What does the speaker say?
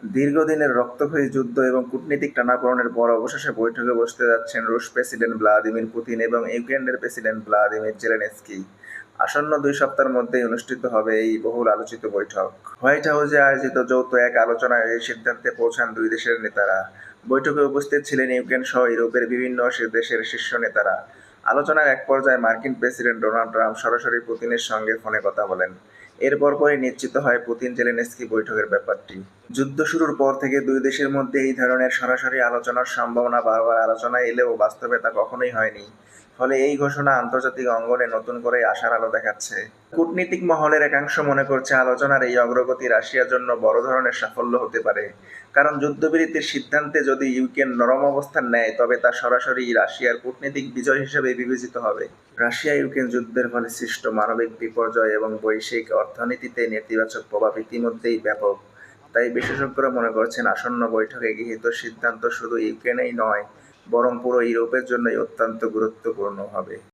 দীর্ঘদিনের রক্তক্ষয়ী যুদ্ধ এবং কূটনীতিক টানাপোড়েনের পর অবশেষে বৈঠকে বসতে যাচ্ছেন রুশ প্রেসিডেন্ট ভ্লাদিমির পুতিন এবং ইউক্রেনের প্রেসিডেন্ট ভ্লাদিমির জেলেনস্কি। আসন্ন 2 সপ্তাহের মধ্যেই অনুষ্ঠিত হবে এই বহুল আলোচিত বৈঠক। হোয়াইট হাউসে আয়োজিত যৌথ এক আলোচনায় এই সিদ্ধান্তে পৌঁছান দুই দেশের নেতারা। বৈঠকে উপস্থিত ছিলেন ইউক্রেন সহ ইউরোপের বিভিন্ন দেশের শীর্ষ নেতারা। আলোচনার এক পর্যায়ে মার্কিন প্রেসিডেন্ট ডোনাল্ড ট্রাম্প সরাসরি পুতিনের সঙ্গে ফোনে কথা বলেন। এর পরপরই নিশ্চিত হয় পুতিন জেলেনস্কি বৈঠকের ব্যাপারটি। যুদ্ধ শুরুর পর থেকে দুই দেশের মধ্যে এই ধরনের সরাসরি আলোচনার সম্ভাবনা বারবার আলোচনায় এলেও বাস্তবে তা কখনোই হয়নি। ফলে এই ঘোষণা আন্তর্জাতিক অঙ্গনে নতুন করে আশার আলো দেখাচ্ছে। কূটনীতিক মহলের একাংশ মনে করছে আলোচনার এই অগ্রগতি রাশিয়ার জন্য বড় ধরনের সাফল্য হতে পারে। কারণ যুদ্ধবিরতির সিদ্ধান্তে যদি ইউক্রেন নরম অবস্থান নেয় তবে তা সরাসরি রাশিয়ার কূটনীতিক বিজয় হিসেবে বিবেচিত হবে। রাশিয়া ইউক্রেন যুদ্ধের ফলে সৃষ্ট মানবিক বিপর্যয় এবং বৈশ্বিক অর্থনীতিতে নেতিবাচক প্রভাব ইতিমধ্যেই ব্যাপক। তাই বিশেষজ্ঞরা মনে করছেন আসন্ন বৈঠকে গৃহীত সিদ্ধান্ত শুধু ইউক্রেনেই নয়, বরং পুরো ইউরোপের জন্যই অত্যন্ত গুরুত্বপূর্ণ হবে।